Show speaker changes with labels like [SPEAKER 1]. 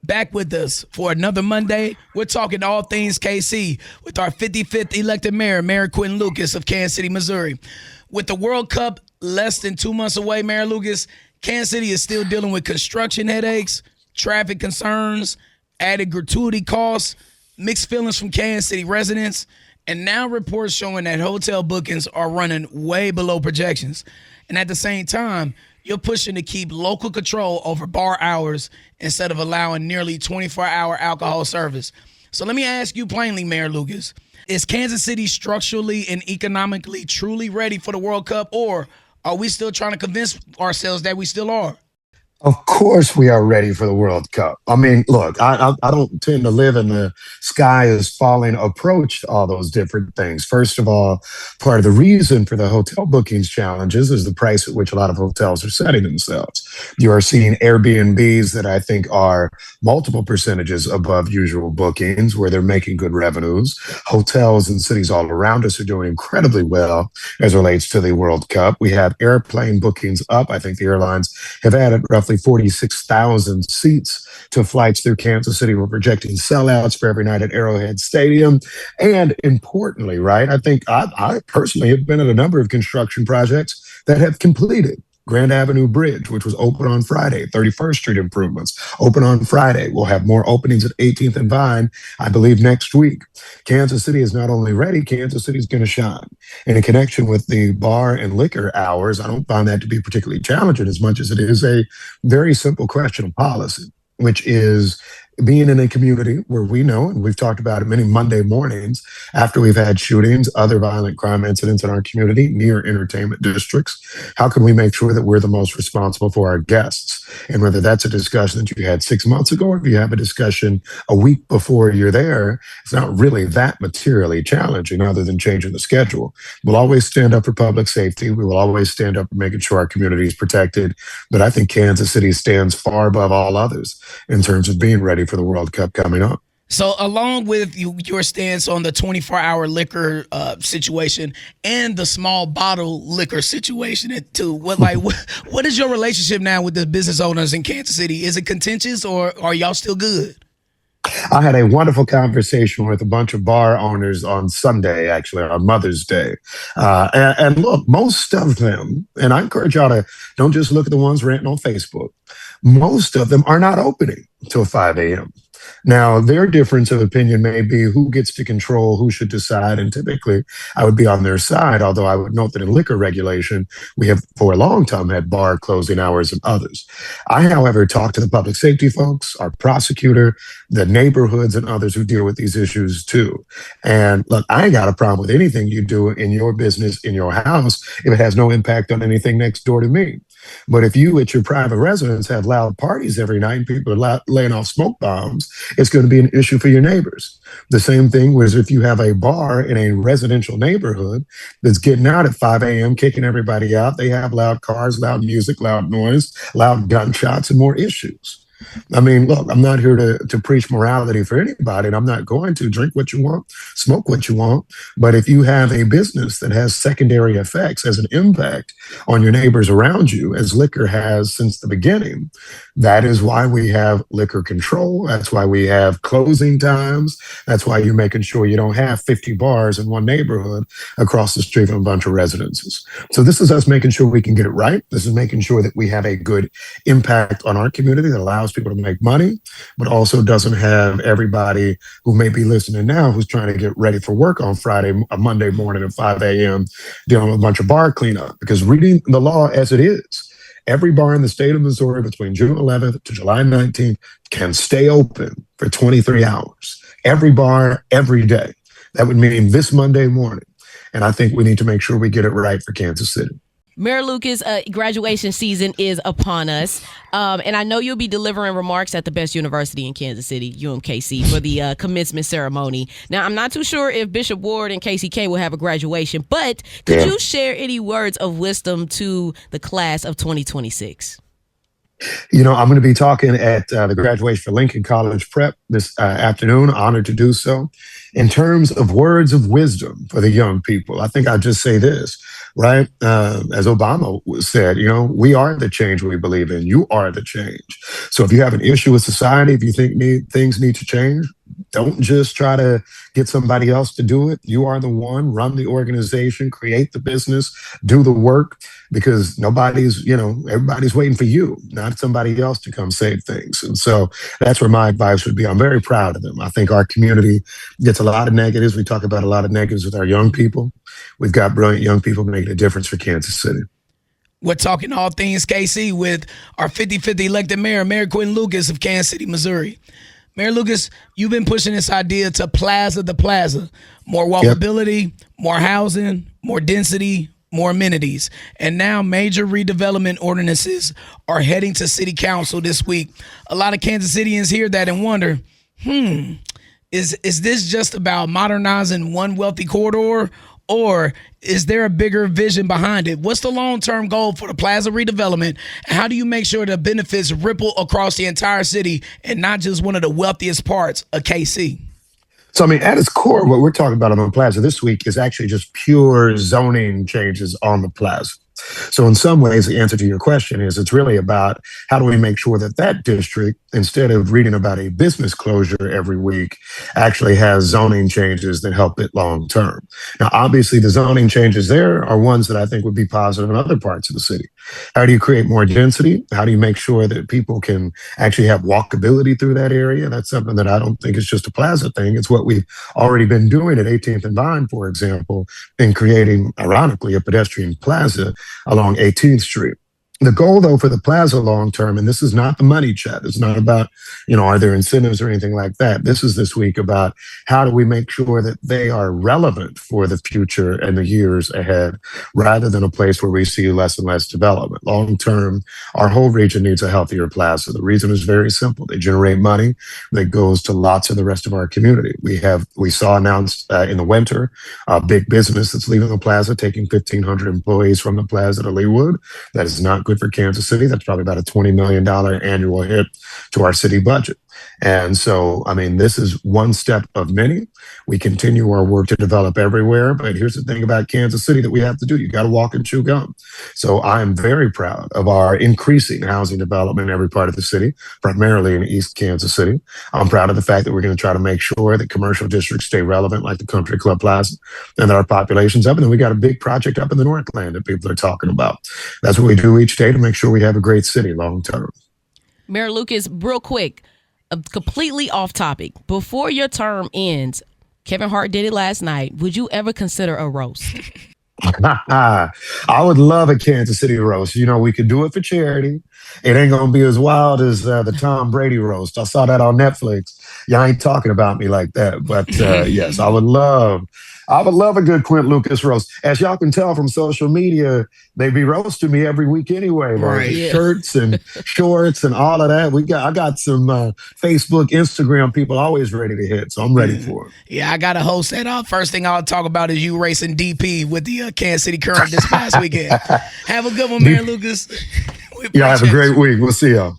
[SPEAKER 1] back with us for another Monday. We're talking all things KC with our 55th elected mayor, Mayor Quinton Lucas of Kansas City, Missouri. With the World Cup less than 2 months away, Mayor Lucas, Kansas City is still dealing with construction headaches, traffic concerns, added gratuity costs, mixed feelings from Kansas City residents, and now reports showing that hotel bookings are running way below projections. And at the same time, you're pushing to keep local control over bar hours instead of allowing nearly 24-hour alcohol service. So let me ask you plainly, Mayor Lucas, is Kansas City structurally and economically truly ready for the World Cup, or are we still trying to convince ourselves that we still are?
[SPEAKER 2] Of course, we are ready for the World Cup. I mean, look, I don't tend to live in the sky is falling approach to all those different things. First of all, part of the reason for the hotel bookings challenges is the price at which a lot of hotels are setting themselves. You are seeing Airbnbs that I think are multiple percentages above usual bookings where they're making good revenues. Hotels in cities all around us are doing incredibly well as relates to the World Cup. We have airplane bookings up. I think the airlines have added roughly 46,000 seats to flights through Kansas City. We're projecting sellouts for every night at Arrowhead Stadium. And importantly, right, I think I personally have been at a number of construction projects that have completed. Grand Avenue Bridge, which was open on Friday, 31st Street improvements, open on Friday. We'll have more openings at 18th and Vine, I believe, next week. Kansas City is not only ready, Kansas City is going to shine. And in connection with the bar and liquor hours, I don't find that to be particularly challenging as much as it is a very simple question of policy, which is being in a community where we know, and we've talked about it many Monday mornings, after we've had shootings, other violent crime incidents in our community near entertainment districts, how can we make sure that we're the most responsible for our guests? And whether that's a discussion that you had 6 months ago, or if you have a discussion a week before you're there, it's not really that materially challenging other than changing the schedule. We'll always stand up for public safety. We will always stand up for making sure our community is protected. But I think Kansas City stands far above all others in terms of being ready for the World Cup coming up.
[SPEAKER 1] So along with your stance on the 24-hour liquor situation and the small bottle liquor situation too, what is your relationship now with the business owners in Kansas City? Is it contentious, or are y'all still good?
[SPEAKER 2] I had a wonderful conversation with a bunch of bar owners on Sunday, actually, on Mother's Day. And look, most of them, and I encourage y'all to don't just look at the ones ranting on Facebook, most of them are not opening till 5 a.m. Now, their difference of opinion may be who gets to control, who should decide, and typically I would be on their side, although I would note that in liquor regulation, we have for a long time had bar closing hours and others. I, however, talked to the public safety folks, our prosecutor, the neighborhoods, and others who deal with these issues too. And look, I ain't got a problem with anything you do in your business, in your house, if it has no impact on anything next door to me. But if you at your private residence have loud parties every night and people are laying off smoke bombs, it's going to be an issue for your neighbors. The same thing was if you have a bar in a residential neighborhood that's getting out at 5 a.m., kicking everybody out. They have loud cars, loud music, loud noise, loud gunshots, and more issues. I mean, look, I'm not here to preach morality for anybody, and I'm not going to drink what you want, smoke what you want. But if you have a business that has secondary effects as an impact on your neighbors around you, as liquor has since the beginning, that is why we have liquor control. That's why we have closing times. That's why you're making sure you don't have 50 bars in one neighborhood across the street from a bunch of residences. So this is us making sure we can get it right. This is making sure that we have a good impact on our community that allows people to make money, but also doesn't have everybody who may be listening now who's trying to get ready for work on Monday morning at 5 a.m. dealing with a bunch of bar cleanup. Because reading the law as it is, every bar in the state of Missouri between June 11th to July 19th can stay open for 23 hours. Every bar, every day. That would mean this Monday morning. And I think we need to make sure we get it right for Kansas City.
[SPEAKER 3] Mayor Lucas, graduation season is upon us, and I know you'll be delivering remarks at the best university in Kansas City, UMKC, for the commencement ceremony. Now, I'm not too sure if Bishop Ward and KCK will have a graduation, but could you share any words of wisdom to the class of 2026?
[SPEAKER 2] I'm going to be talking at the graduation for Lincoln College Prep this afternoon. Honored to do so. In terms of words of wisdom for the young people, I think I'll just say this, right? As Obama said, we are the change we believe in. You are the change. So if you have an issue with society, if you think things need to change, don't just try to get somebody else to do it. You are the one. Run the organization, create the business, do the work, because everybody's waiting for you, not somebody else to come save things. And so that's where my advice would be. I'm very proud of them. I think our community gets a lot of negatives. We talk about a lot of negatives with our young people. We've got brilliant young people making a difference for Kansas City.
[SPEAKER 1] We're talking all things KC with our 50-50 elected mayor, Mayor Quinton Lucas of Kansas City, Missouri. Mayor Lucas, you've been pushing this idea to Plaza the Plaza. More walkability, more housing, more density, more amenities. And now major redevelopment ordinances are heading to city council this week. A lot of Kansas Cityans hear that and wonder, is this just about modernizing one wealthy corridor, or is there a bigger vision behind it? What's the long-term goal for the Plaza redevelopment? And how do you make sure the benefits ripple across the entire city and not just one of the wealthiest parts of KC?
[SPEAKER 2] So, at its core, what we're talking about on the Plaza this week is actually just pure zoning changes on the Plaza. So in some ways, the answer to your question is it's really about how do we make sure that that district, instead of reading about a business closure every week, actually has zoning changes that help it long term. Now, obviously, the zoning changes there are ones that I think would be positive in other parts of the city. How do you create more density? How do you make sure that people can actually have walkability through that area? That's something that I don't think is just a Plaza thing. It's what we've already been doing at 18th and Vine, for example, in creating, ironically, a pedestrian plaza along 18th Street. The goal, though, for the Plaza long term, and this is not the money chat, it's not about, are there incentives or anything like that. This is this week about how do we make sure that they are relevant for the future and the years ahead, rather than a place where we see less and less development. Long term, our whole region needs a healthier Plaza. The reason is very simple. They generate money that goes to lots of the rest of our community. We saw announced in the winter a big business that's leaving the Plaza, taking 1,500 employees from the Plaza to Leawood. That is not good for Kansas City. That's probably about a $20 million annual hit to our city budget. And so, this is one step of many. We continue our work to develop everywhere. But here's the thing about Kansas City that we have to do. You got to walk and chew gum. So I'm very proud of our increasing housing development in every part of the city, primarily in East Kansas City. I'm proud of the fact that we're going to try to make sure that commercial districts stay relevant, like the Country Club Plaza, and that our population's up. And then we got a big project up in the Northland that people are talking about. That's what we do each day to make sure we have a great city long term.
[SPEAKER 3] Mayor Lucas, real quick, completely off topic. Before your term ends, Kevin Hart did it last night. Would you ever consider a roast?
[SPEAKER 2] I would love a Kansas City roast. We could do it for charity. It ain't going to be as wild as the Tom Brady roast. I saw that on Netflix. Y'all ain't talking about me like that. But yes, I would love a good Quinton Lucas roast. As y'all can tell from social media, they be roasting me every week anyway.
[SPEAKER 1] Right.
[SPEAKER 2] Shirts and shorts and all of that. I got some Facebook, Instagram people always ready to hit, so I'm ready for it.
[SPEAKER 1] Yeah, I got to host that. First thing I'll talk about is you racing DP with the Kansas City Current this past weekend. Have a good one, Mayor Lucas.
[SPEAKER 2] Y'all have a great week. We'll see y'all.